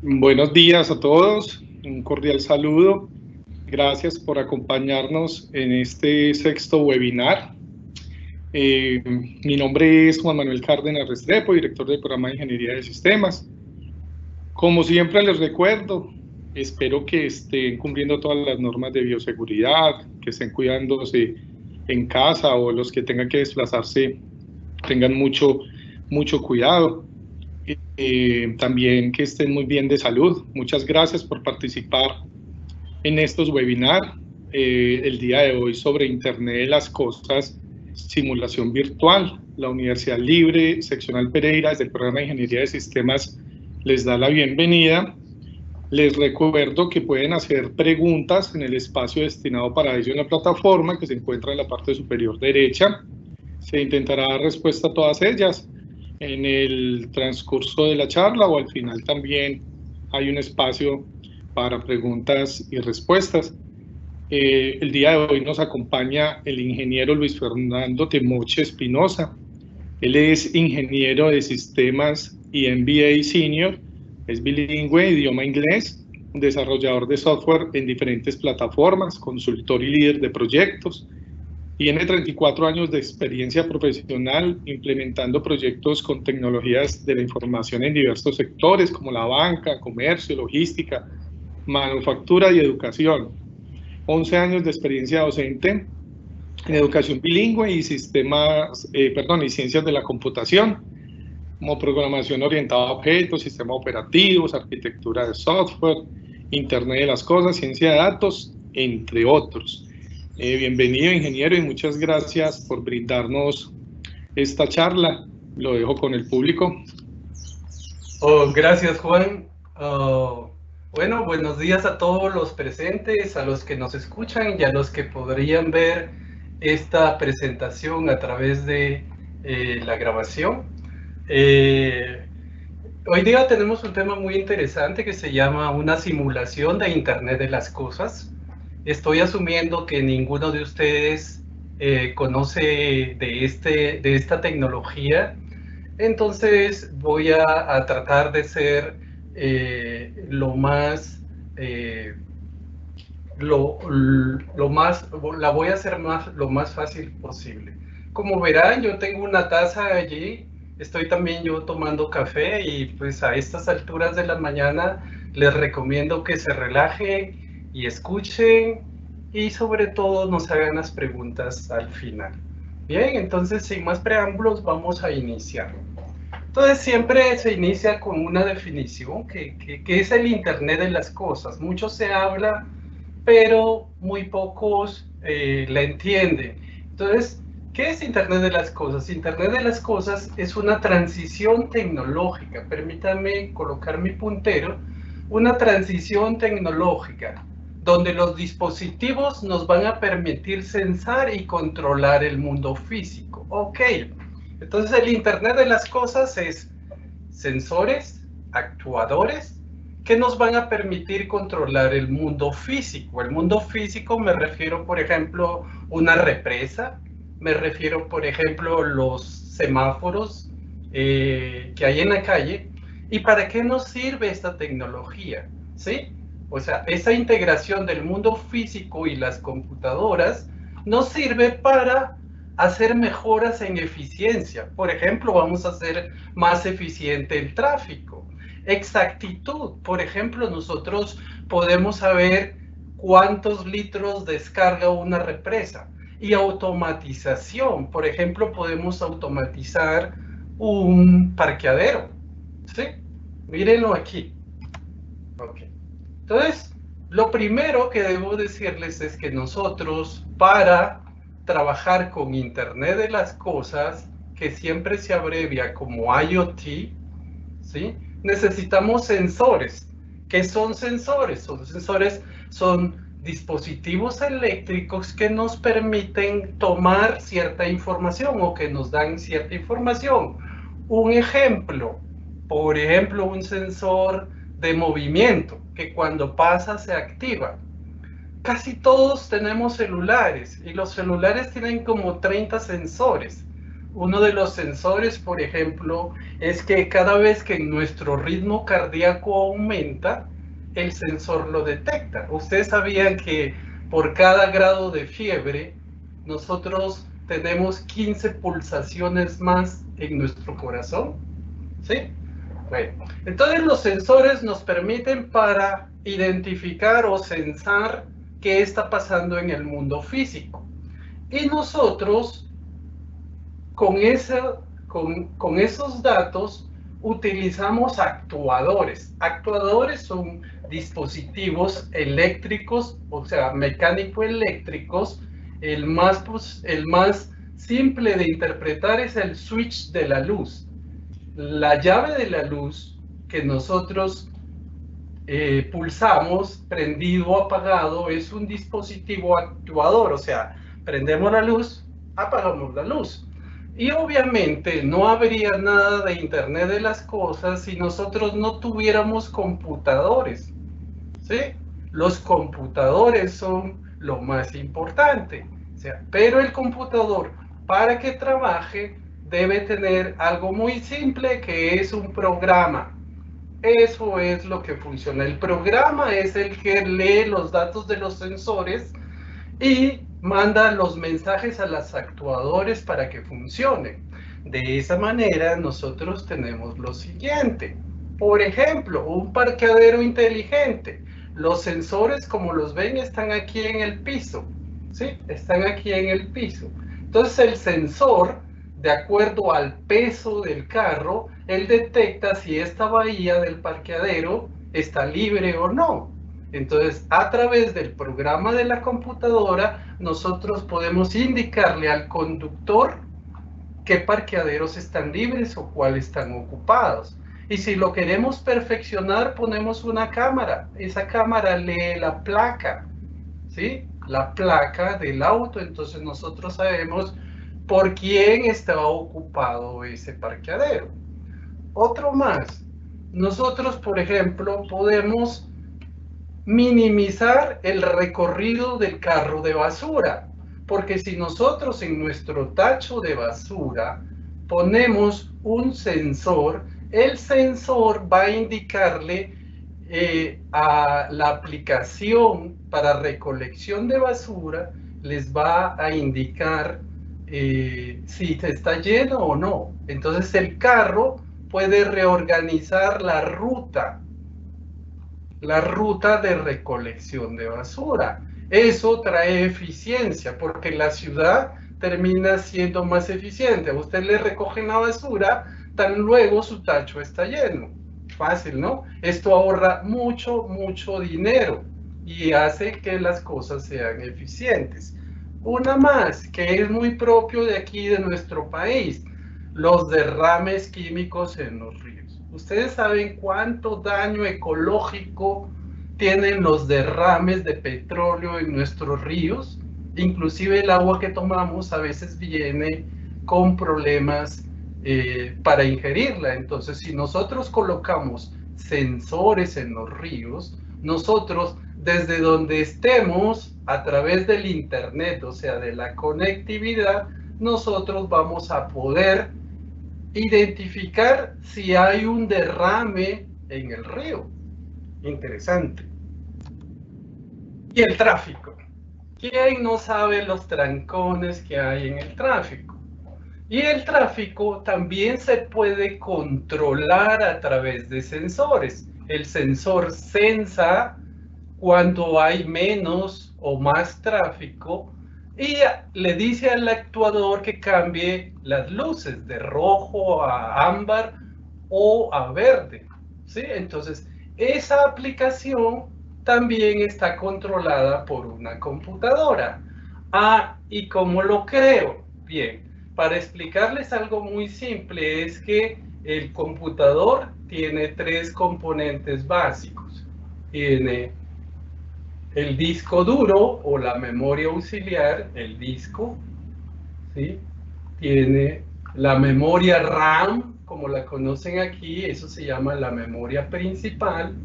Buenos días a todos, un cordial saludo. Gracias por acompañarnos en este sexto webinar. Mi nombre es Juan Manuel Cárdenas Restrepo, director del programa de Ingeniería de Sistemas. Como siempre les recuerdo, espero que estén cumpliendo todas las normas de bioseguridad, que estén cuidándose en casa o los que tengan que desplazarse tengan mucho cuidado. También que estén muy bien de salud. Muchas gracias por participar en estos webinars. El día de hoy sobre Internet de las Cosas, simulación virtual. La Universidad Libre Seccional Pereira, desde el programa de Ingeniería de Sistemas, les da la bienvenida. Les recuerdo que pueden hacer preguntas en el espacio destinado para ello en la plataforma, que se encuentra en la parte superior derecha. Se intentará dar respuesta a todas ellas en el transcurso de la charla, o al final también hay un espacio para preguntas y respuestas. El día de hoy nos acompaña el ingeniero Luis Fernando Temoche Espinosa. Él es ingeniero de sistemas y MBA Senior, es bilingüe, idioma inglés, desarrollador de software en diferentes plataformas, consultor y líder de proyectos. Tiene 34 años de experiencia profesional implementando proyectos con tecnologías de la información en diversos sectores como la banca, comercio, logística, manufactura y educación. 11 años de experiencia docente en educación bilingüe y y ciencias de la computación, como programación orientada a objetos, sistemas operativos, arquitectura de software, Internet de las Cosas, ciencia de datos, entre otros. Bienvenido, ingeniero, y muchas gracias por brindarnos esta charla. Lo dejo con el público. Gracias, Juan. Bueno, buenos días a todos los presentes, a los que nos escuchan y a los que podrían ver esta presentación a través de la grabación. Hoy día tenemos un tema muy interesante que se llama una simulación de Internet de las Cosas. Estoy asumiendo que ninguno de ustedes conoce de esta tecnología. Entonces voy a tratar de ser la voy a hacer lo más fácil posible. Como verán, yo tengo una taza allí, estoy también yo tomando café y pues a estas alturas de la mañana les recomiendo que se relajen y escuchen y sobre todo nos hagan las preguntas al final. Bien, entonces sin más preámbulos vamos a iniciar. Entonces siempre se inicia con una definición que es el Internet de las Cosas. Mucho se habla, pero muy pocos la entienden. Entonces, ¿qué es Internet de las Cosas? Internet de las Cosas es una transición tecnológica. Permítanme colocar mi puntero. Una transición tecnológica donde los dispositivos nos van a permitir censar y controlar el mundo físico. Ok. Entonces el Internet de las Cosas es sensores, actuadores, que nos van a permitir controlar el mundo físico. El mundo físico me refiero, por ejemplo, una represa, me refiero, por ejemplo, los semáforos que hay en la calle. ¿Y para qué nos sirve esta tecnología? ¿Sí? O sea, esa integración del mundo físico y las computadoras nos sirve para hacer mejoras en eficiencia. Por ejemplo, vamos a hacer más eficiente el tráfico. Exactitud. Por ejemplo, nosotros podemos saber cuántos litros descarga una represa. Y automatización. Por ejemplo, podemos automatizar un parqueadero. ¿Sí? Mírenlo aquí. Ok. Entonces, lo primero que debo decirles es que nosotros, para trabajar con Internet de las Cosas, que siempre se abrevia como IoT, ¿sí? Necesitamos sensores. ¿Qué son sensores? Son dispositivos eléctricos que nos permiten tomar cierta información o que nos dan cierta información. Un ejemplo, por ejemplo, un sensor de movimiento que cuando pasa se activa. Casi todos tenemos celulares y los celulares tienen como 30 sensores. Uno de los sensores, por ejemplo, es que cada vez que nuestro ritmo cardíaco aumenta, el sensor lo detecta. Ustedes sabían que por cada grado de fiebre, nosotros tenemos 15 pulsaciones más en nuestro corazón, ¿sí? Bueno, entonces los sensores nos permiten para identificar o sensar qué está pasando en el mundo físico. Y nosotros, con esos datos, utilizamos actuadores. Actuadores son dispositivos eléctricos, o sea, mecánico-eléctricos. El más simple de interpretar es el switch de la luz. La llave de la luz que nosotros pulsamos, prendido o apagado, es un dispositivo actuador, o sea, prendemos la luz, apagamos la luz. Y obviamente no habría nada de Internet de las cosas si nosotros no tuviéramos computadores, ¿sí? Los computadores son lo más importante, o sea, pero el computador, para que trabaje, debe tener algo muy simple, que es un programa. Eso es lo que funciona. El programa es el que lee los datos de los sensores y manda los mensajes a los actuadores para que funcionen. De esa manera nosotros tenemos lo siguiente. Por ejemplo, un parqueadero inteligente. Los sensores, como los ven, están aquí en el piso, ¿sí? Están aquí en el piso. Entonces el sensor, de acuerdo al peso del carro, él detecta si esta bahía del parqueadero está libre o no. Entonces, a través del programa de la computadora, nosotros podemos indicarle al conductor qué parqueaderos están libres o cuáles están ocupados. Y si lo queremos perfeccionar, ponemos una cámara. Esa cámara lee la placa, ¿sí? La placa del auto. Entonces nosotros sabemos por quién está ocupado ese parqueadero. Otro más. Nosotros, por ejemplo, podemos minimizar el recorrido del carro de basura, porque si nosotros en nuestro tacho de basura ponemos un sensor, el sensor va a indicarle a la aplicación para recolección de basura, les va a indicar si está lleno o no. Entonces el carro puede reorganizar la ruta de recolección de basura. Eso trae eficiencia, porque la ciudad termina siendo más eficiente. A usted le recogen la basura, tan luego su tacho está lleno. Fácil, ¿no? Esto ahorra mucho, mucho dinero y hace que las cosas sean eficientes. Una más, que es muy propio de aquí, de nuestro país, los derrames químicos en los ríos. ¿Ustedes saben cuánto daño ecológico tienen los derrames de petróleo en nuestros ríos? Inclusive el agua que tomamos a veces viene con problemas para ingerirla. Entonces, si nosotros colocamos sensores en los ríos, nosotros desde donde estemos, a través del internet, o sea, de la conectividad, nosotros vamos a poder identificar si hay un derrame en el río. Interesante. Y el tráfico. ¿Quién no sabe los trancones que hay en el tráfico? Y el tráfico también se puede controlar a través de sensores. El sensor sensa cuando hay menos o más tráfico y le dice al actuador que cambie las luces de rojo a ámbar o a verde, ¿sí? Entonces, esa aplicación también está controlada por una computadora. Ah, ¿y cómo lo creo? Bien, para explicarles algo muy simple, es que el computador tiene tres componentes básicos. Tiene el disco duro o la memoria auxiliar, el disco, ¿sí? Tiene la memoria RAM, como la conocen aquí, eso se llama la memoria principal,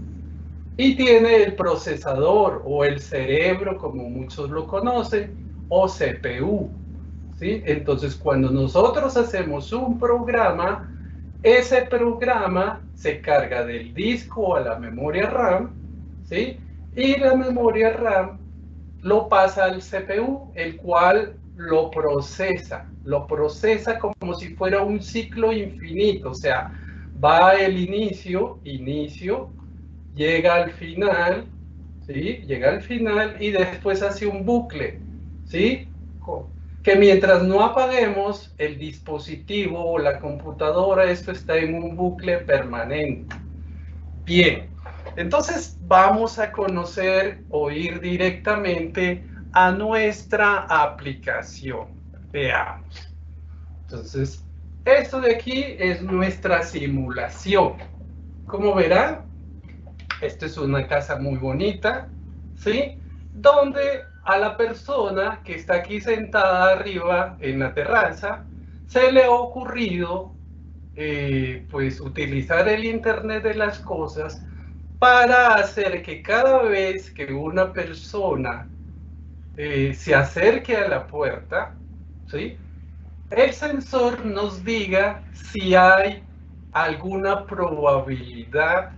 y tiene el procesador o el cerebro, como muchos lo conocen, o CPU, ¿sí? Entonces, cuando nosotros hacemos un programa, ese programa se carga del disco a la memoria RAM, ¿sí? Y la memoria RAM lo pasa al CPU, el cual lo procesa como si fuera un ciclo infinito, o sea, va el inicio, llega al final, ¿sí? Llega al final y después hace un bucle, ¿sí? Que mientras no apaguemos el dispositivo o la computadora, esto está en un bucle permanente. Bien, entonces vamos a conocer o ir directamente a nuestra aplicación. Veamos. Entonces, esto de aquí es nuestra simulación. Como verán, esta es una casa muy bonita, ¿sí? Donde a la persona que está aquí sentada arriba en la terraza se le ha ocurrido pues utilizar el Internet de las cosas para hacer que cada vez que una persona se acerque a la puerta, ¿sí? El sensor nos diga si hay alguna probabilidad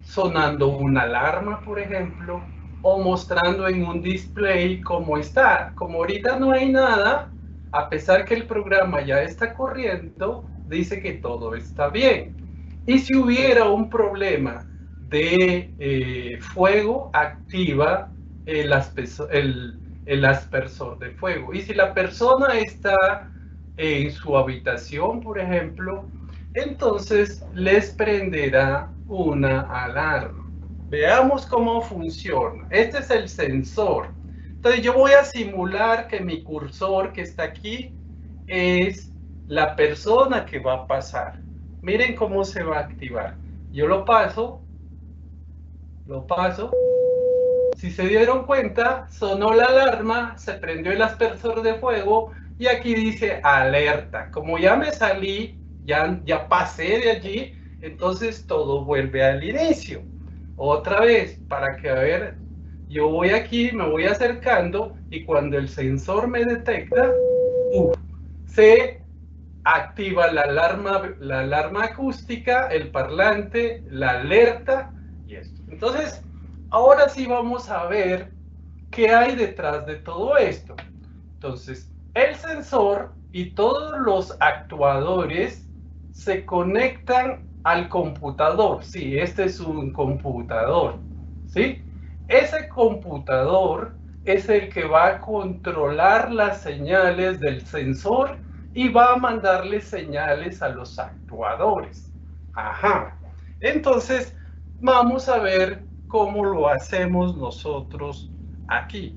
sonando una alarma, por ejemplo, o mostrando en un display cómo está. Como ahorita no hay nada, a pesar que el programa ya está corriendo, dice que todo está bien. Y si hubiera un problema de fuego, activa el aspersor de fuego. Y si la persona está en su habitación, por ejemplo, entonces les prenderá una alarma. Veamos cómo funciona. Este es el sensor. Entonces yo voy a simular que mi cursor que está aquí es la persona que va a pasar. Miren cómo se va a activar. Yo lo paso. Si se dieron cuenta, sonó la alarma, se prendió el aspersor de fuego y aquí dice alerta. Como ya me salí, ya pasé de allí, entonces todo vuelve al inicio. Otra vez, para que a ver, yo voy aquí, me voy acercando y cuando el sensor me detecta, se activa la alarma acústica, el parlante, la alerta y esto. Entonces, ahora sí vamos a ver qué hay detrás de todo esto. Entonces, el sensor y todos los actuadores se conectan al computador. Sí, este es un computador, ¿sí? Ese computador es el que va a controlar las señales del sensor y va a mandarle señales a los actuadores. Ajá. Entonces, vamos a ver cómo lo hacemos nosotros aquí.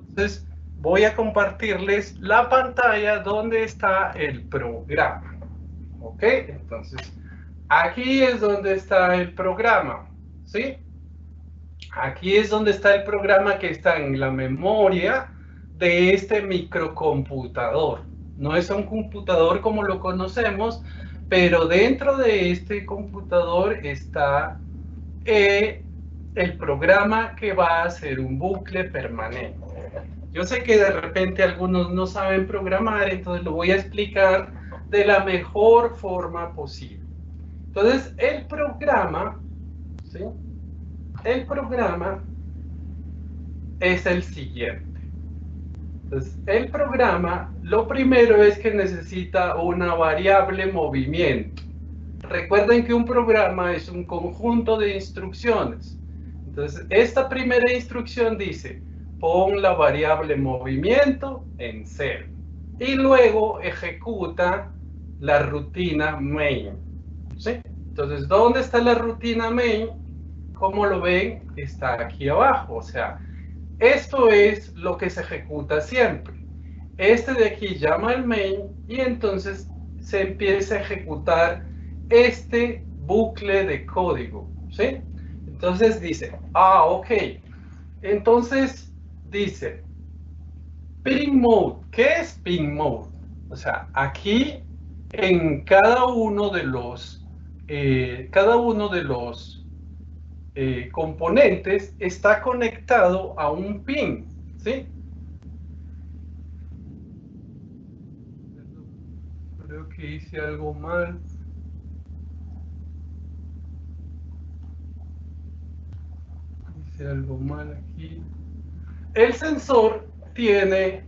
Entonces, voy a compartirles la pantalla donde está el programa. ¿Ok? Entonces, aquí es donde está el programa. ¿Sí? Aquí es donde está el programa que está en la memoria de este microcomputador. No es un computador como lo conocemos, pero dentro de este computador está el programa que va a hacer un bucle permanente. Yo sé que de repente algunos no saben programar, entonces lo voy a explicar de la mejor forma posible. Entonces, el programa, ¿sí? El programa es el siguiente. Entonces, el programa, lo primero es que necesita una variable movimiento. Recuerden que un programa es un conjunto de instrucciones. Entonces, esta primera instrucción dice, pon la variable movimiento en 0. Y luego ejecuta la rutina main. ¿Sí? Entonces, ¿dónde está la rutina main? Como lo ven, está aquí abajo. O sea, esto es lo que se ejecuta siempre. Este de aquí llama al main y entonces se empieza a ejecutar este bucle de código, ¿sí? Entonces dice, ok. Entonces dice, pin mode. ¿Qué es pin mode? O sea, aquí en cada uno de los componentes está conectado a un pin, ¿sí? que hice algo mal. Hice algo mal aquí. El sensor tiene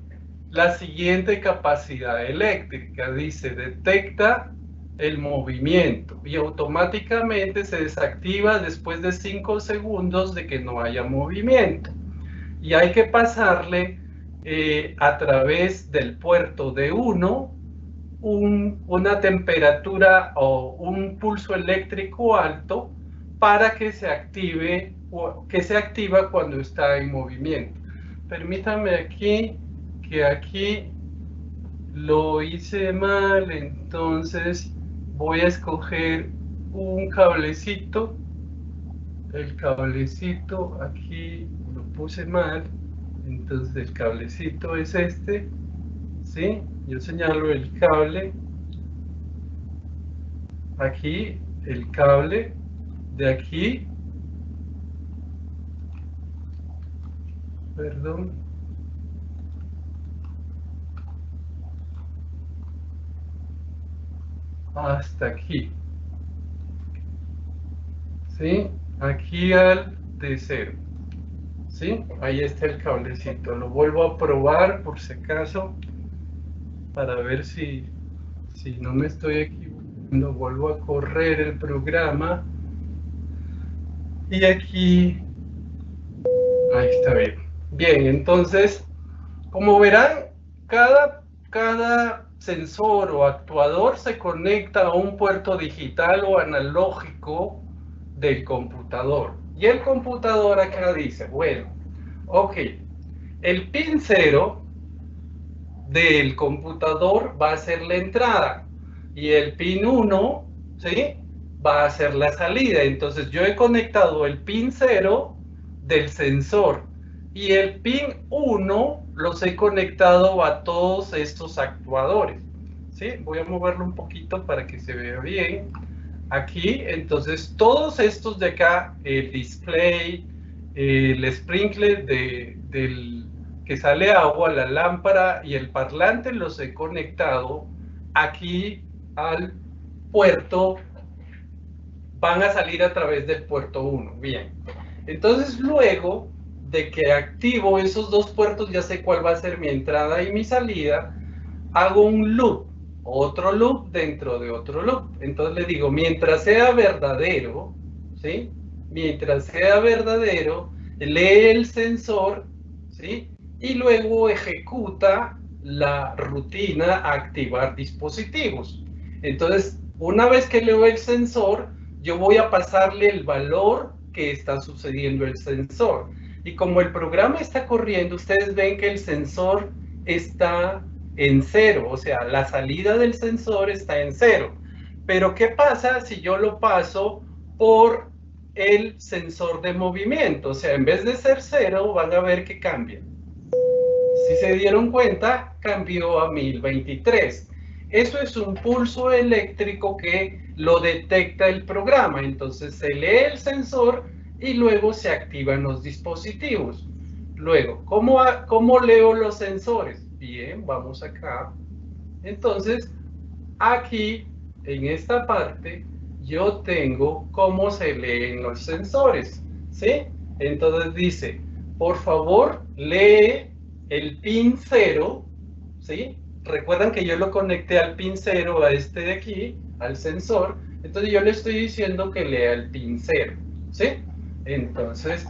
la siguiente capacidad eléctrica. Dice, detecta el movimiento y automáticamente se desactiva después de 5 segundos de que no haya movimiento. Y hay que pasarle a través del puerto D1 una temperatura o un pulso eléctrico alto para que se active, que se activa cuando está en movimiento. Permítanme aquí, que aquí lo hice mal, entonces voy a escoger un cablecito. El cablecito aquí lo puse mal, entonces el cablecito es este, ¿sí? Yo señalo el cable, aquí el cable de aquí, perdón, hasta aquí, ¿sí? Aquí al D0, ¿sí? Ahí está el cablecito. Lo vuelvo a probar por si acaso, para ver si no me estoy equivocando. Vuelvo a correr el programa. Y aquí, ahí está bien. Bien, entonces, como verán, cada sensor o actuador se conecta a un puerto digital o analógico del computador. Y el computador acá dice, bueno, ok, el pin 0 del computador va a ser la entrada y el pin 1, ¿sí?, va a ser la salida. Entonces yo he conectado el pin 0 del sensor y el pin 1 los he conectado a todos estos actuadores, ¿sí? Voy a moverlo un poquito para que se vea bien. Aquí, entonces, todos estos de acá, el display, el sprinkler del que sale agua, la lámpara y el parlante, los he conectado aquí al puerto, van a salir a través del puerto 1. Bien, entonces luego de que activo esos dos puertos, ya sé cuál va a ser mi entrada y mi salida, hago un loop, otro loop dentro de otro loop. Entonces le digo, mientras sea verdadero, ¿sí?, mientras sea verdadero, lee el sensor, ¿sí?, y luego ejecuta la rutina activar dispositivos. Entonces, una vez que leo el sensor, yo voy a pasarle el valor que está sucediendo el sensor. Y como el programa está corriendo, ustedes ven que el sensor está en 0, o sea, la salida del sensor está en 0. Pero ¿qué pasa si yo lo paso por el sensor de movimiento? O sea, en vez de ser 0, van a ver que cambia. Si se dieron cuenta, cambió a 1023. Eso es un pulso eléctrico que lo detecta el programa. Entonces se lee el sensor y luego se activan los dispositivos. Luego, ¿cómo leo los sensores? Bien, vamos acá. Entonces, aquí, en esta parte, yo tengo cómo se leen los sensores, ¿sí? Entonces dice, por favor, lee el pin 0, ¿sí? Recuerdan que yo lo conecté al pin 0, a este de aquí, al sensor. Entonces yo le estoy diciendo que lea el pin 0, ¿sí? Entonces,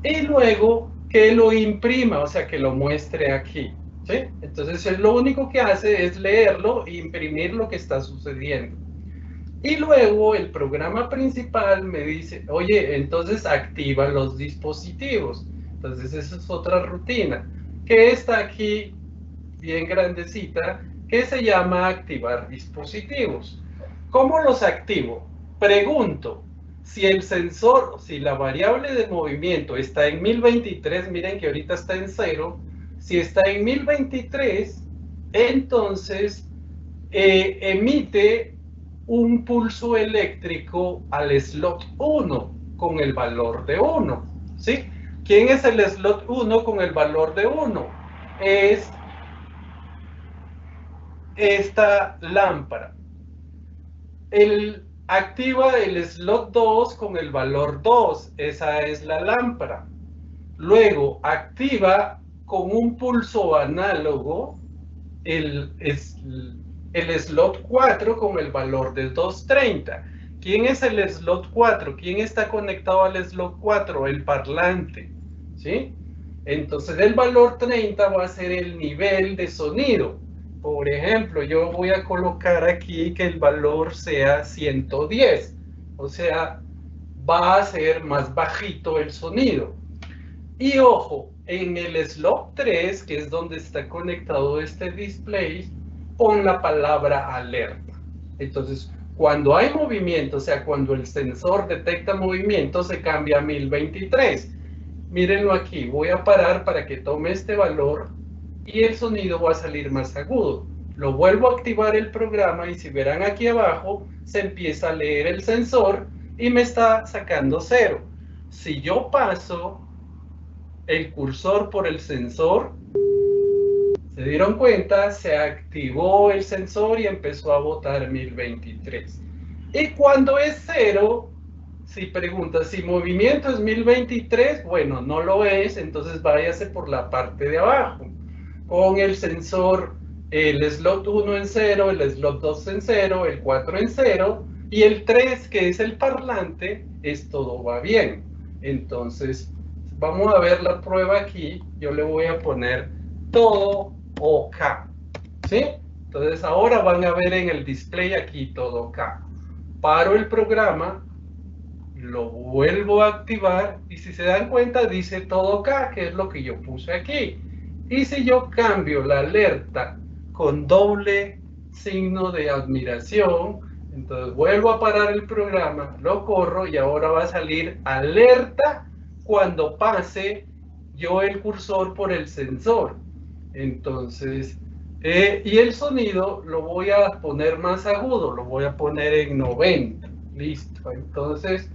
y luego que lo imprima, o sea, que lo muestre aquí, ¿sí? Entonces él lo único que hace es leerlo e imprimir lo que está sucediendo. Y luego el programa principal me dice, oye, entonces activa los dispositivos. Entonces esa es otra rutina que está aquí bien grandecita, que se llama activar dispositivos. ¿Cómo los activo? Pregunto, si el sensor, si la variable de movimiento está en 1023, miren que ahorita está en 0, si está en 1023, entonces emite un pulso eléctrico al slot 1 con el valor de 1, ¿sí? ¿Quién es el slot 1 con el valor de 1? Es esta lámpara. Activa el slot 2 con el valor 2, esa es la lámpara. Luego activa con un pulso análogo el slot 4 con el valor de 230. ¿Quién es el slot 4? ¿Quién está conectado al slot 4? El parlante, ¿sí? Entonces el valor 30 va a ser el nivel de sonido. Por ejemplo, yo voy a colocar aquí que el valor sea 110. O sea, va a ser más bajito el sonido. Y ojo, en el slot 3, que es donde está conectado este display, pon la palabra alerta. Entonces, cuando hay movimiento, o sea, cuando el sensor detecta movimiento, se cambia a 1023. Mírenlo aquí, voy a parar para que tome este valor y el sonido va a salir más agudo. Lo vuelvo a activar el programa y si verán aquí abajo, se empieza a leer el sensor y me está sacando 0. Si yo paso el cursor por el sensor, ¿se dieron cuenta? Se activó el sensor y empezó a botar 1023. Y cuando es 0, si pregunta si movimiento es 1023, bueno, no lo es, entonces váyase por la parte de abajo. Con el sensor, el slot 1 en 0, el slot 2 en 0, el 4 en 0, y el 3, que es el parlante, todo va bien. Entonces, vamos a ver la prueba aquí. Yo le voy a poner todo OK, ¿sí? Entonces ahora van a ver en el display aquí todo OK. Paro el programa, lo vuelvo a activar y si se dan cuenta dice todo OK, que es lo que yo puse aquí. Y si yo cambio la alerta con doble signo de admiración, entonces vuelvo a parar el programa, lo corro y ahora va a salir alerta cuando pase yo el cursor por el sensor. Entonces, y el sonido lo voy a poner más agudo, lo voy a poner en 90. Listo. Entonces,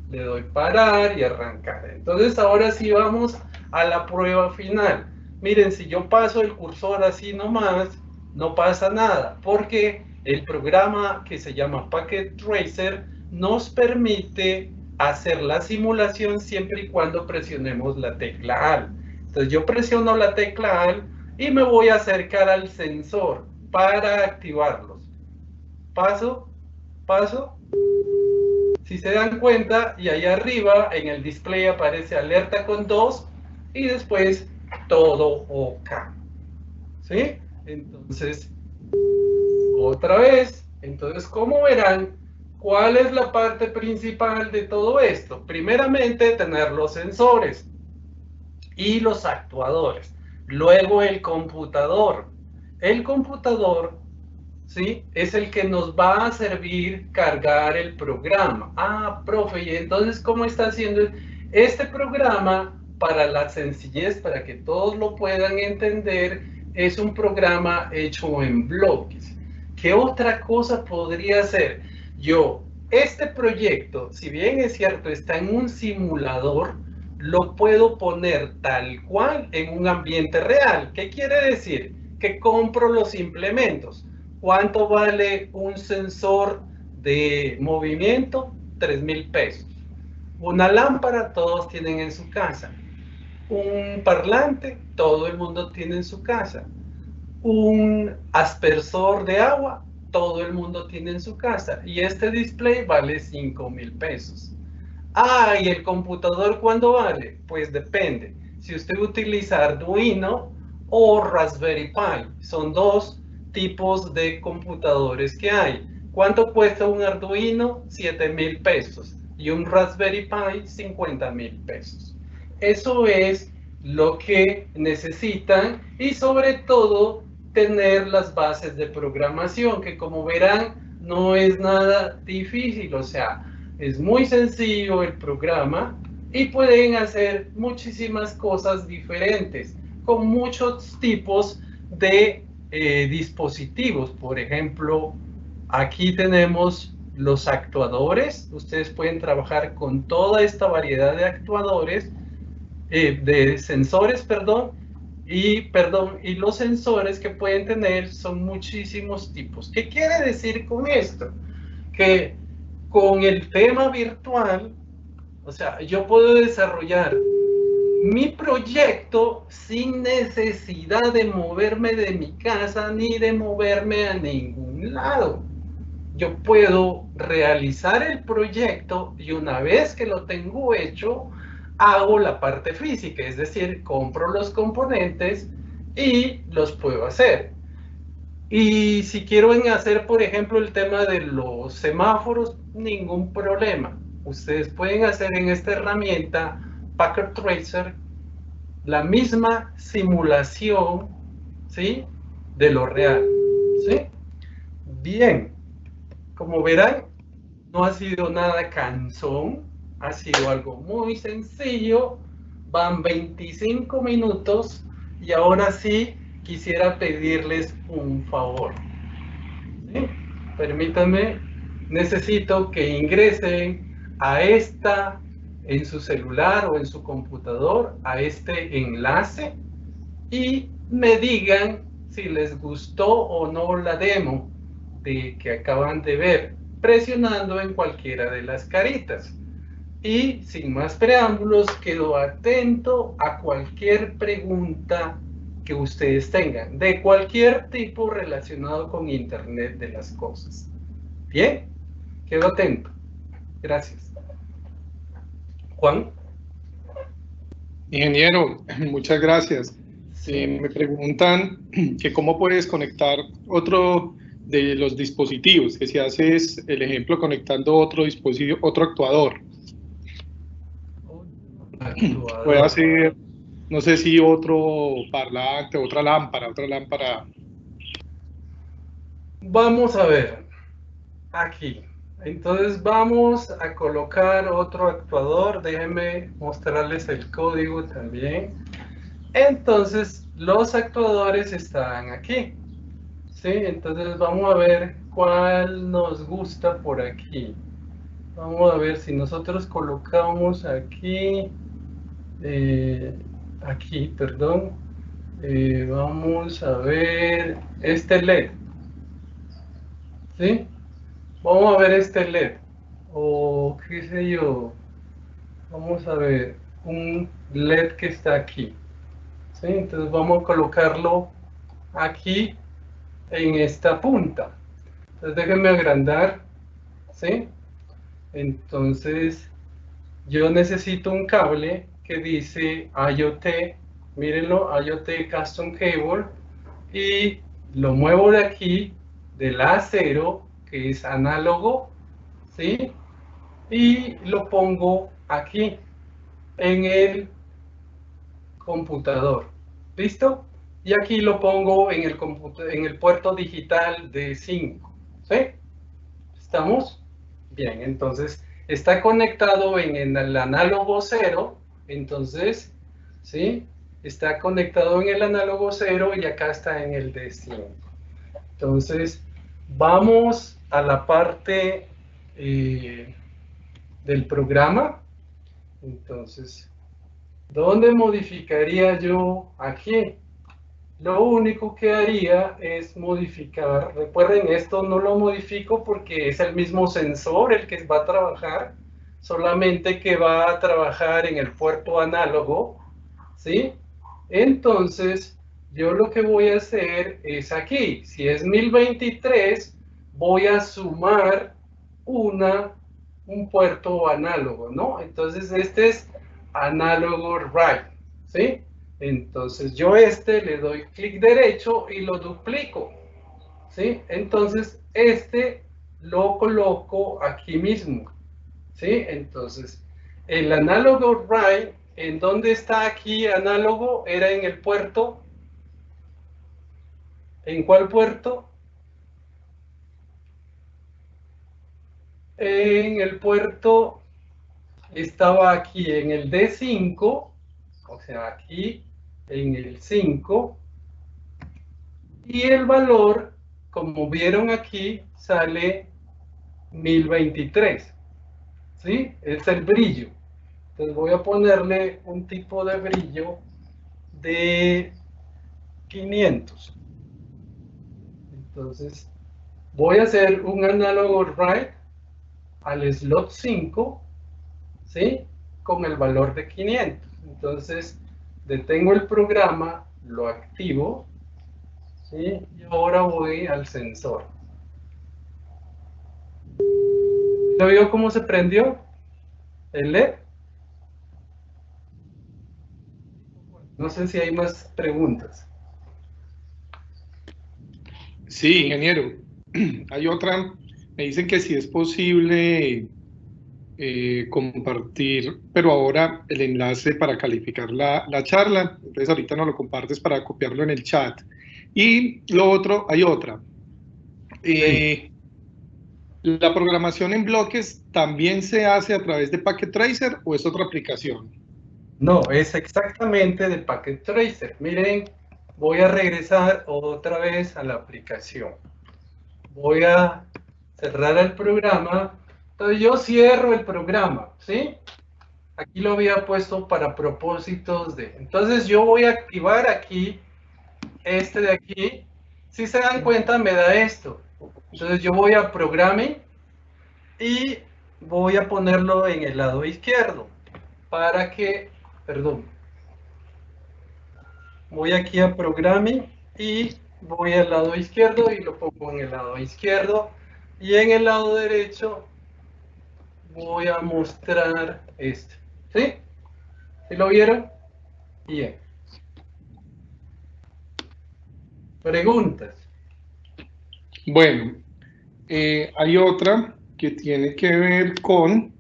le doy parar y arrancar. Entonces, ahora sí vamos a la prueba final. Miren, si yo paso el cursor así nomás, no pasa nada, porque el programa que se llama Packet Tracer nos permite hacer la simulación siempre y cuando presionemos la tecla Alt. Entonces yo presiono la tecla Alt y me voy a acercar al sensor para activarlos. Paso, paso. Si se dan cuenta, y ahí arriba en el display aparece alerta con 2 y después todo OK. ¿Sí? Entonces, otra vez. Entonces, como verán, ¿cuál es la parte principal de todo esto? Primeramente, tener los sensores y los actuadores. Luego, el computador. El computador, ¿sí?, es el que nos va a servir cargar el programa. Ah, profe, ¿y entonces cómo está haciendo este programa? Para la sencillez, para que todos lo puedan entender, es un programa hecho en bloques. ¿Qué otra cosa podría ser? Este proyecto, si bien es cierto, está en un simulador, lo puedo poner tal cual en un ambiente real. ¿Qué quiere decir? Que compro los implementos. ¿Cuánto vale un sensor de movimiento? 3,000 pesos. Una lámpara, todos tienen en su casa. Un parlante, todo el mundo tiene en su casa. Un aspersor de agua, todo el mundo tiene en su casa. Y este display vale 5,000 pesos. Ah, ¿y el computador cuánto vale? Pues depende. Si usted utiliza Arduino o Raspberry Pi, son dos tipos de computadores que hay. ¿Cuánto cuesta un Arduino? 7,000 pesos. Y un Raspberry Pi, 50,000 pesos. Eso es lo que necesitan y sobre todo tener las bases de programación, que como verán no es nada difícil, o sea, es muy sencillo el programa y pueden hacer muchísimas cosas diferentes con muchos tipos de dispositivos. Por ejemplo, aquí tenemos los actuadores. Ustedes pueden trabajar con toda esta variedad de actuadores, de sensores, perdón, y los sensores que pueden tener son muchísimos tipos. ¿Qué quiere decir con esto? Que con el tema virtual, o sea, yo puedo desarrollar mi proyecto sin necesidad de moverme de mi casa ni de moverme a ningún lado. Yo puedo realizar el proyecto y una vez que lo tengo hecho, hago la parte física, es decir, compro los componentes y los puedo hacer. Y si quiero hacer, por ejemplo, el tema de los semáforos, ningún problema. Ustedes pueden hacer en esta herramienta Packet Tracer la misma simulación, ¿sí?, de lo real, ¿sí? Bien, como verán, no ha sido nada cansón, ha sido algo muy sencillo, van 25 minutos y ahora sí quisiera pedirles un favor, ¿sí? Permítanme, necesito que ingresen a esta, en su celular o en su computador, a este enlace y me digan si les gustó o no la demo que acaban de ver, presionando en cualquiera de las caritas. Y sin más preámbulos, quedo atento a cualquier pregunta que ustedes tengan, de cualquier tipo relacionado con Internet de las cosas. Bien, quedo atento. Gracias. Juan. Ingeniero, muchas gracias. Sí. Me preguntan que cómo puedes conectar otro de los dispositivos, que si haces el ejemplo conectando otro dispositivo, otro actuador. Puede hacer, no sé si otro parlante, otra lámpara. Vamos a ver, aquí. Entonces vamos a colocar otro actuador. Déjenme mostrarles el código también. Entonces los actuadores están aquí. ¿Sí? Entonces vamos a ver cuál nos gusta por aquí. Vamos a ver si nosotros colocamos aquí, vamos a ver este LED, ¿sí? Vamos a ver este LED, o qué sé yo, vamos a ver un LED que está aquí, ¿sí? Entonces vamos a colocarlo aquí en esta punta. Entonces déjenme agrandar, ¿sí? Entonces yo necesito un cable que dice IoT, mírenlo, IoT Custom Cable, y lo muevo de aquí, del A0, que es análogo, ¿sí? Y lo pongo aquí, en el computador, ¿listo? Y aquí lo pongo en el puerto digital de 5, ¿sí? ¿Estamos? Bien, entonces está conectado en el análogo 0, entonces, ¿sí? Está conectado en el análogo 0 y acá está en el de 5. Entonces, vamos a la parte del programa. Entonces, ¿dónde modificaría yo aquí? Lo único que haría es modificar, recuerden, esto no lo modifico porque es el mismo sensor el que va a trabajar, solamente que va a trabajar en el puerto análogo, ¿sí? Entonces, yo lo que voy a hacer es aquí, si es 1023, voy a sumar un puerto análogo, ¿no? Entonces, este es análogo write, ¿sí? Entonces yo le doy clic derecho y lo duplico, ¿sí? Entonces lo coloco aquí mismo, ¿sí? Entonces el análogo write, ¿en dónde está aquí análogo? Era en el puerto. ¿En cuál puerto? En el puerto estaba aquí en el D5, o sea, aquí en el 5, y el valor, como vieron aquí, sale 1023, ¿sí? Es el brillo. Entonces voy a ponerle un tipo de brillo de 500. Entonces, voy a hacer un análogo write al slot 5, ¿sí? Con el valor de 500. Entonces, detengo el programa, lo activo, ¿sí? Y ahora voy al sensor. ¿Lo vio cómo se prendió el LED? No sé si hay más preguntas. Sí, ingeniero. Hay otra. Me dicen que si es posible compartir, pero ahora el enlace para calificar la charla. Entonces ahorita nos lo compartes para copiarlo en el chat. Y lo otro, hay otra. Sí. ¿La programación en bloques también se hace a través de Packet Tracer o es otra aplicación? No, es exactamente de Packet Tracer. Miren, voy a regresar otra vez a la aplicación. Voy a cerrar el programa. Entonces yo cierro el programa, ¿sí? Aquí lo había puesto para propósitos de... Entonces yo voy a activar aquí, este de aquí. Si se dan cuenta, me da esto. Entonces yo voy a Programming y voy a ponerlo en el lado izquierdo para que, perdón, voy aquí a Programming y voy al lado izquierdo y lo pongo en el lado izquierdo, y en el lado derecho voy a mostrar este. ¿Sí? ¿Sí lo vieron? Bien. Preguntas. Bueno, hay otra que tiene que ver con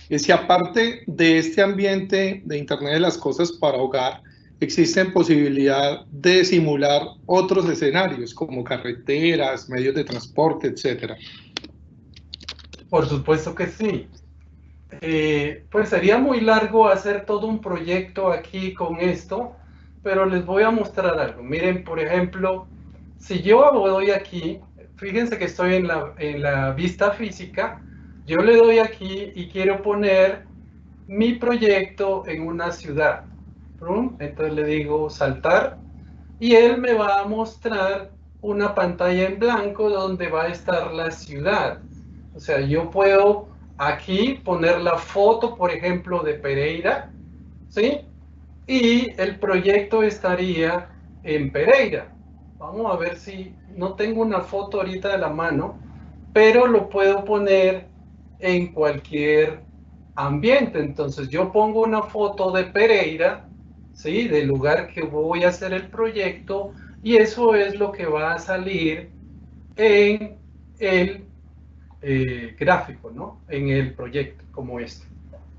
si aparte de este ambiente de Internet de las Cosas para hogar, existen posibilidad de simular otros escenarios como carreteras, medios de transporte, etcétera. Por supuesto que sí. Pues sería muy largo hacer todo un proyecto aquí con esto, pero les voy a mostrar algo. Miren, por ejemplo, si yo doy aquí, fíjense que estoy en la vista física, yo le doy aquí y quiero poner mi proyecto en una ciudad. Entonces le digo saltar y él me va a mostrar una pantalla en blanco donde va a estar la ciudad. O sea, yo puedo aquí poner la foto, por ejemplo, de Pereira, ¿sí? Y el proyecto estaría en Pereira. Vamos a ver si no tengo una foto ahorita de la mano, pero lo puedo poner en cualquier ambiente. Entonces yo pongo una foto de Pereira, ¿sí? Del lugar que voy a hacer el proyecto, y eso es lo que va a salir en el gráfico, ¿no? En el proyecto, como este.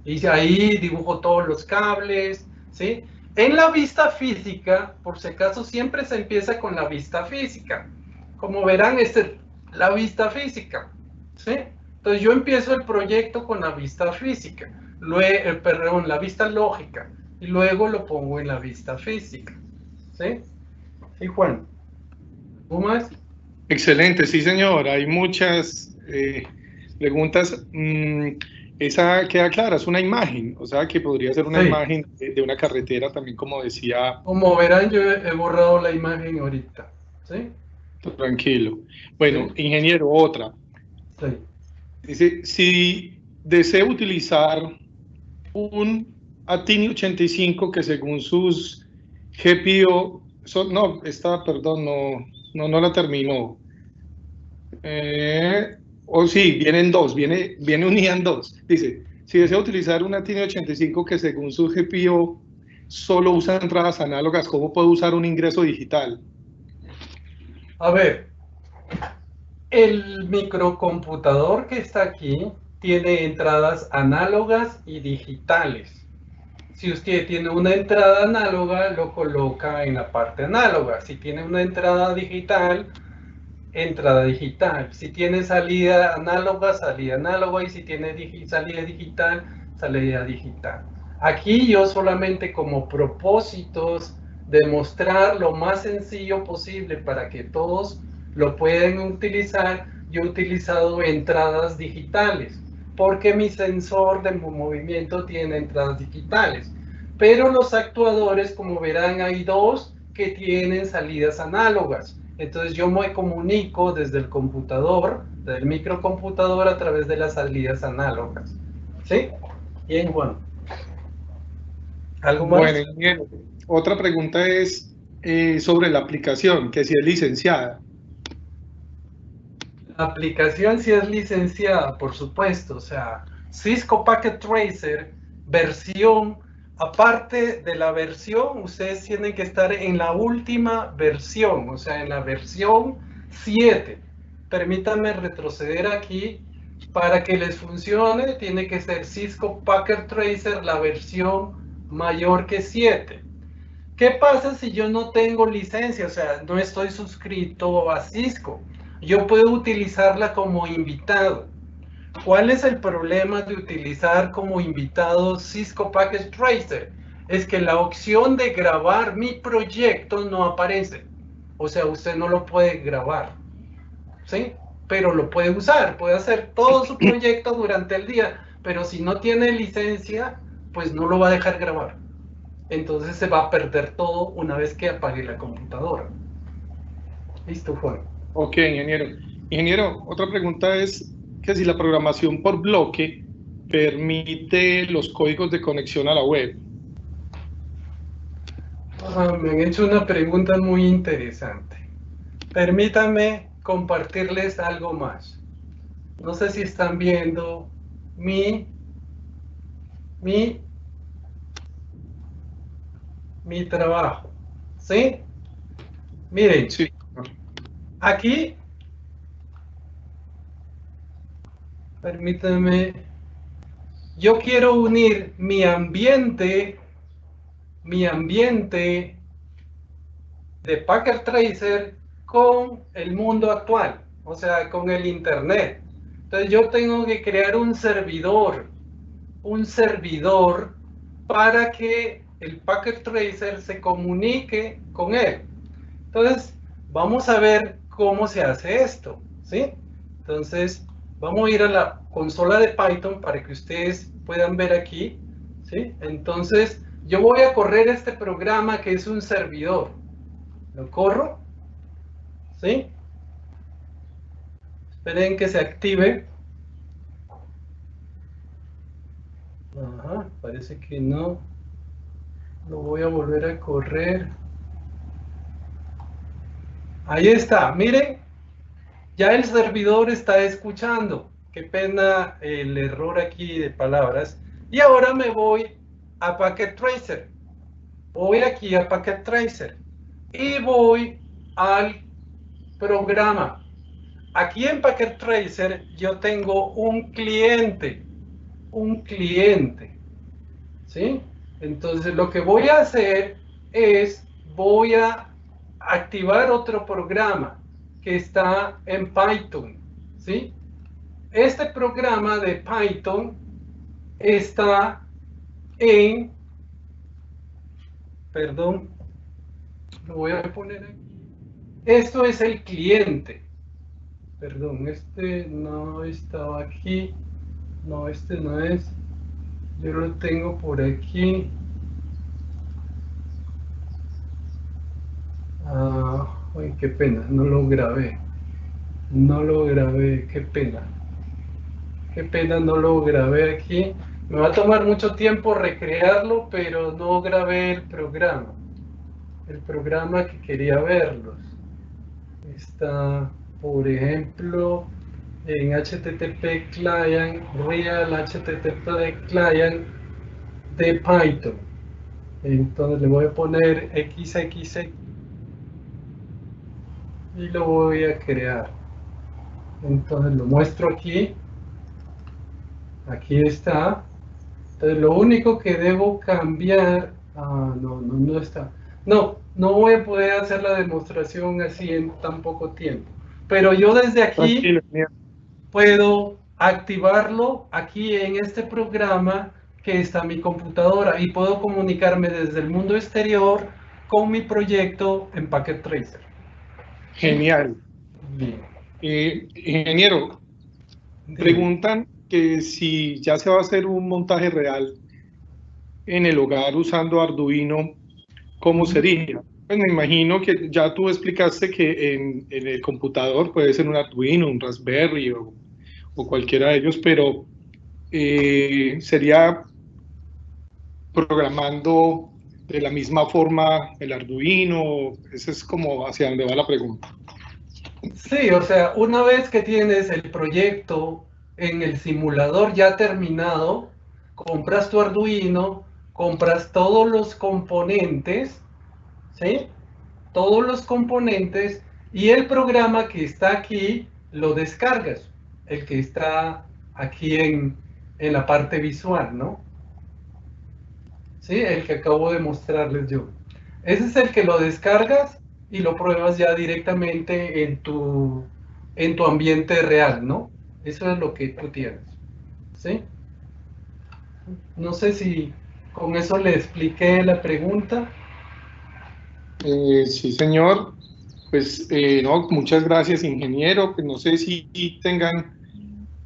Y ahí dibujo todos los cables, ¿sí? En la vista física, por si acaso, siempre se empieza con la vista física. Como verán, esta es la vista física, ¿sí? Entonces yo empiezo el proyecto con la vista física, luego, perdón, la vista lógica, y luego lo pongo en la vista física, ¿sí? ¿Sí, Juan? ¿Tú más? Excelente, sí señor, hay muchas preguntas. Esa queda clara, es una imagen, o sea que podría ser una Sí. imagen de una carretera también, como decía. Como verán, yo he borrado la imagen ahorita, ¿sí? Tranquilo. Bueno, Sí, ingeniero, otra. sí. Dice, si deseo utilizar un Atini 85 que según sus GPIO, no, esta, perdón, no la terminó. O sí, vienen dos, viene unida en dos. Dice, si desea utilizar un Atini 85 que según su GPIO solo usa entradas análogas, ¿cómo puedo usar un ingreso digital? A ver, el microcomputador que está aquí tiene entradas análogas y digitales. Si usted tiene una entrada análoga, lo coloca en la parte análoga. Si tiene una entrada digital, entrada digital. Si tiene salida análoga, salida análoga. Y si tiene salida digital, salida digital. Aquí yo solamente, como propósitos de mostrar lo más sencillo posible para que todos lo puedan utilizar, yo he utilizado entradas digitales, porque mi sensor de movimiento tiene entradas digitales. Pero los actuadores, como verán, hay dos, que tienen salidas análogas. Entonces yo me comunico desde el computador, del microcomputador, a través de las salidas análogas. ¿Sí? Bien, Juan. ¿Algo más? Bueno, ingeniero, otra pregunta es sobre la aplicación, que si es licenciada. La aplicación sí es licenciada, por supuesto. O sea, Cisco Packet Tracer, versión, aparte de la versión, ustedes tienen que estar en la última versión, o sea, en la versión 7. Permítanme retroceder aquí. Para que les funcione, tiene que ser Cisco Packet Tracer, la versión mayor que 7. ¿Qué pasa si yo no tengo licencia? O sea, no estoy suscrito a Cisco. Yo puedo utilizarla como invitado. ¿Cuál es el problema de utilizar como invitado Cisco Packet Tracer? Es que la opción de grabar mi proyecto no aparece. O sea, usted no lo puede grabar, ¿sí? Pero lo puede usar, puede hacer todo su proyecto durante el día, pero si no tiene licencia, pues no lo va a dejar grabar. Entonces se va a perder todo una vez que apague la computadora. Listo, Juan. Ok, ingeniero. Ingeniero, otra pregunta es que si la programación por bloque permite los códigos de conexión a la web. Me han hecho una pregunta muy interesante. Permítanme compartirles algo más. No sé si están viendo mi trabajo. ¿Sí? Miren, Sí. aquí, permítanme, yo quiero unir mi ambiente de Packet Tracer con el mundo actual, o sea, con el Internet. Entonces yo tengo que crear un servidor para que el Packet Tracer se comunique con él. Entonces, vamos a ver cómo se hace esto, ¿sí? Entonces, vamos a ir a la consola de Python para que ustedes puedan ver aquí, ¿sí? Entonces, yo voy a correr este programa que es un servidor. Lo corro, ¿sí? Esperen que se active. Ajá, parece que no. Lo voy a volver a correr. Ahí está, miren, ya el servidor está escuchando. Qué pena el error aquí de palabras. Y ahora me voy a Packet Tracer. Voy aquí a Packet Tracer y voy al programa. Aquí en Packet Tracer yo tengo un cliente, ¿sí? Entonces lo que voy a hacer es, voy a activar otro programa que está en Python, ¿sí? Este programa de Python está en, perdón, lo voy a poner aquí. Esto es el cliente. Perdón, este no estaba aquí. No, este no es. Yo lo tengo por aquí. Ay, qué pena, no lo grabé. No lo grabé, qué pena. Qué pena, no lo grabé aquí. Me va a tomar mucho tiempo recrearlo, pero no grabé el programa. El programa que quería verlos. Está, por ejemplo, en HTTP Client, Real HTTP Client de Python. Entonces le voy a poner XXX y lo voy a crear. Entonces lo muestro aquí. Aquí está. Entonces lo único que debo cambiar... no está. No voy a poder hacer la demostración así en tan poco tiempo. Pero yo desde aquí Tranquilo. puedo activarlo aquí en este programa que está en mi computadora y puedo comunicarme desde el mundo exterior con mi proyecto en Packet Tracer. ¿Sí? Genial. Bien. Ingeniero, Dime. preguntan que si ya se va a hacer un montaje real en el hogar usando Arduino, ¿cómo sería? Pues me imagino que ya tú explicaste que en el computador puede ser un Arduino, un Raspberry o cualquiera de ellos, pero sería programando de la misma forma el Arduino. Ese es como hacia dónde va la pregunta. Sí, o sea, una vez que tienes el proyecto en el simulador ya terminado, compras tu Arduino, compras todos los componentes, ¿sí? Todos los componentes y el programa que está aquí lo descargas, el que está aquí en la parte visual, ¿no? ¿Sí? El que acabo de mostrarles yo. Ese es el que lo descargas y lo pruebas ya directamente en tu ambiente real, ¿no? Eso es lo que tú tienes, ¿sí? No sé si con eso le expliqué la pregunta. Sí, señor. Pues no, muchas gracias, ingeniero. Pues no sé si tengan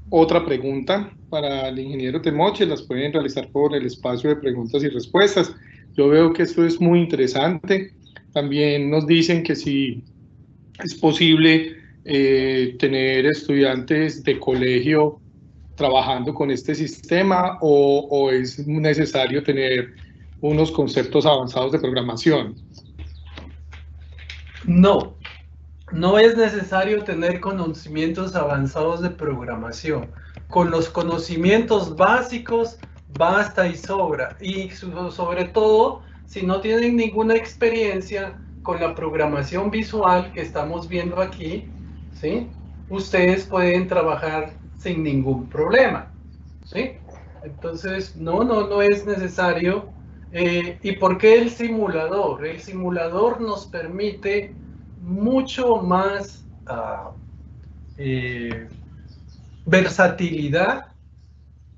otra pregunta para el ingeniero Temoche, las pueden realizar por el espacio de preguntas y respuestas. Yo veo que esto es muy interesante. También nos dicen que si es posible tener estudiantes de colegio trabajando con este sistema o es necesario tener unos conceptos avanzados de programación. No, no es necesario tener conocimientos avanzados de programación. Con los conocimientos básicos basta y sobra. Y sobre todo, si no tienen ninguna experiencia con la programación visual que estamos viendo aquí, ¿sí? Ustedes pueden trabajar sin ningún problema, ¿sí? Entonces, no es necesario. ¿Y por qué el simulador? El simulador nos permite mucho más eh, versatilidad,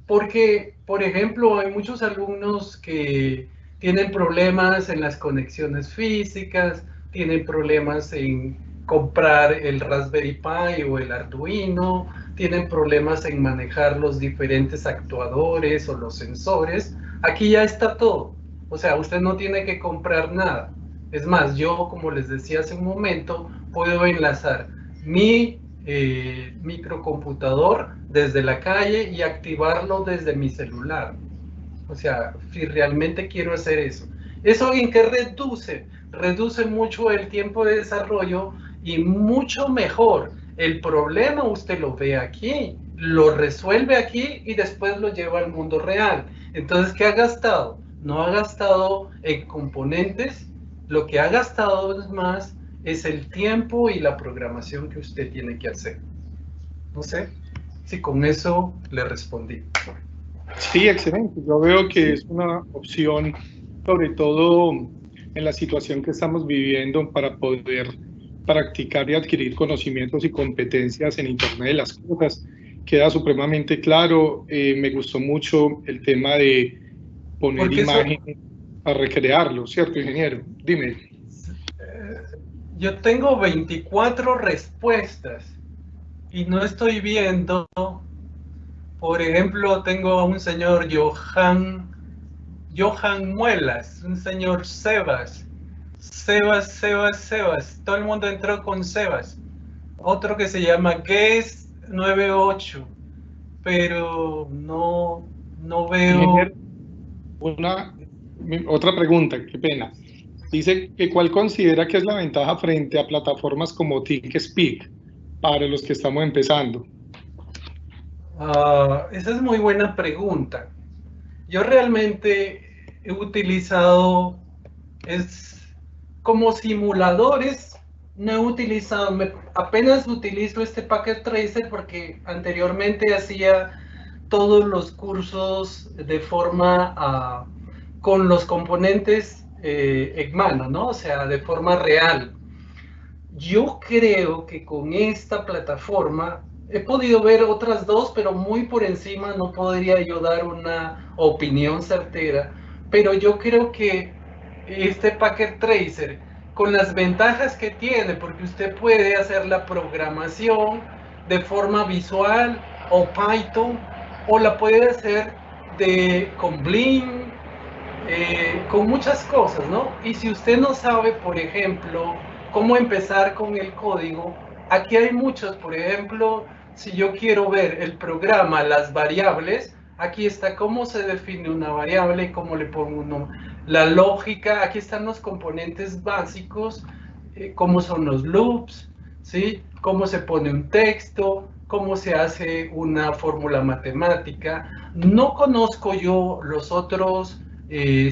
porque, por ejemplo, hay muchos alumnos que tienen problemas en las conexiones físicas, tienen problemas en comprar el Raspberry Pi o el Arduino, tienen problemas en manejar los diferentes actuadores o los sensores. Aquí ya está todo. O sea, usted no tiene que comprar nada. Es más, yo, como les decía hace un momento, puedo enlazar mi microcomputador desde la calle y activarlo desde mi celular. O sea, si realmente quiero hacer eso. ¿Eso en qué reduce? Reduce mucho el tiempo de desarrollo y mucho mejor. El problema usted lo ve aquí, lo resuelve aquí y después lo lleva al mundo real. Entonces, ¿qué ha gastado? No ha gastado en componentes, lo que ha gastado es más es el tiempo y la programación que usted tiene que hacer. No sé si con eso le respondí. Sí, excelente. Yo veo que ¿Sí? es una opción, sobre todo en la situación que estamos viviendo, para poder practicar y adquirir conocimientos y competencias en Internet de las cosas. Queda supremamente claro. Me gustó mucho el tema de poner Porque eso, imágenes para recrearlo, ¿cierto, ingeniero? Dime. yo tengo 24 respuestas y no estoy viendo, por ejemplo, tengo a un señor Johan Muelas, un señor Sebas, todo el mundo entró con Sebas, otro que se llama Guest98, pero no veo. Ingeniero, otra pregunta, qué pena. Dice que cuál considera que es la ventaja frente a plataformas como ThinkSpeak para los que estamos empezando. Esa es muy buena pregunta. Yo realmente he utilizado, es como simuladores, no he utilizado, apenas utilizo este Packet Tracer porque anteriormente hacía todos los cursos de forma con los componentes Eggmano, ¿no? O sea, de forma real. Yo creo que con esta plataforma he podido ver otras dos, pero muy por encima no podría yo dar una opinión certera. Pero yo creo que este Packet Tracer, con las ventajas que tiene, porque usted puede hacer la programación de forma visual o Python, o la puede hacer con Bling, con muchas cosas, ¿no? Y si usted no sabe, por ejemplo, cómo empezar con el código, aquí hay muchos, por ejemplo, si yo quiero ver el programa, las variables, aquí está cómo se define una variable, cómo le pongo uno, la lógica, aquí están los componentes básicos, cómo son los loops, ¿sí? Cómo se pone un texto, cómo se hace una fórmula matemática. No conozco yo los otros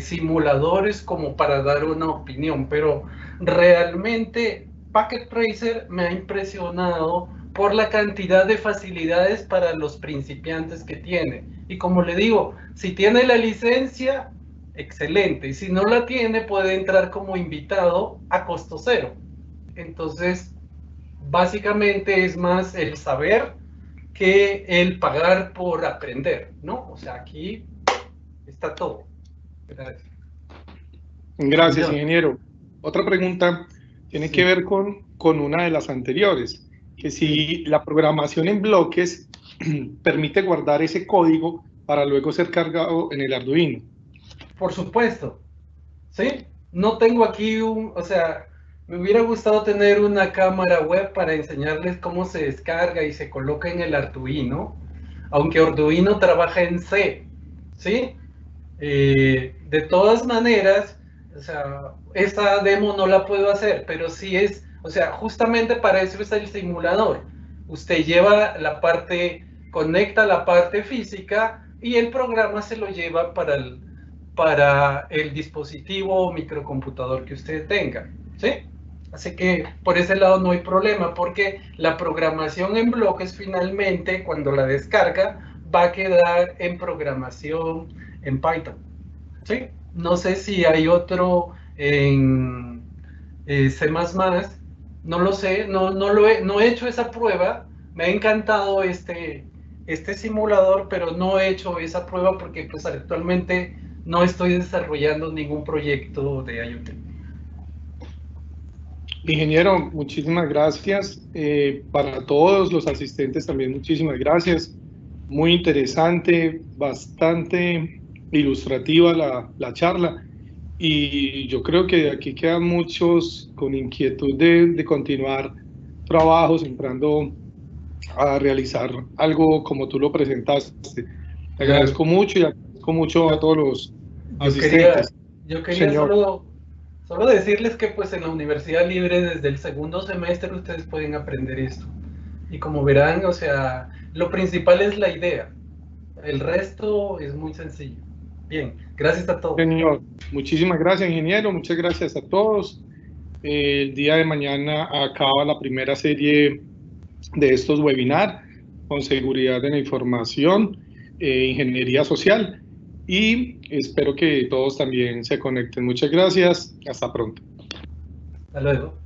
simuladores como para dar una opinión, pero realmente Packet Tracer me ha impresionado por la cantidad de facilidades para los principiantes que tiene. Y como le digo, si tiene la licencia, excelente. Y si no la tiene, puede entrar como invitado a costo cero. Entonces, básicamente es más el saber que el pagar por aprender, ¿no? O sea, aquí está todo. Gracias. Gracias, ingeniero. Otra pregunta tiene que ver con una de las anteriores, que si la programación en bloques permite guardar ese código para luego ser cargado en el Arduino. Por supuesto, ¿sí? No tengo aquí o sea, me hubiera gustado tener una cámara web para enseñarles cómo se descarga y se coloca en el Arduino, aunque Arduino trabaja en C, ¿sí? De todas maneras, o sea, esa demo no la puedo hacer, pero sí es, o sea, justamente para eso es el simulador. Usted lleva la parte, conecta la parte física y el programa se lo lleva para el dispositivo o microcomputador que usted tenga, ¿sí? Así que por ese lado no hay problema, porque la programación en bloques finalmente, cuando la descarga, va a quedar en programación en Python, ¿sí? No sé si hay otro en C++, no lo sé, no he hecho esa prueba, me ha encantado este simulador, pero no he hecho esa prueba porque pues actualmente no estoy desarrollando ningún proyecto de IoT. Ingeniero, muchísimas gracias. Para todos los asistentes también muchísimas gracias. Muy interesante, bastante ilustrativa la charla. Y yo creo que aquí quedan muchos con inquietud de continuar trabajos, entrando a realizar algo como tú lo presentaste. Te agradezco mucho y agradezco mucho a todos los asistentes. Yo quería solo decirles que pues en la Universidad Libre desde el segundo semestre ustedes pueden aprender esto. Y como verán, o sea, lo principal es la idea. El resto es muy sencillo. Bien, gracias a todos. Señor, muchísimas gracias, ingeniero. Muchas gracias a todos. El día de mañana acaba la primera serie de estos webinars con seguridad de la información, ingeniería social, y espero que todos también se conecten. Muchas gracias. Hasta pronto. Hasta luego.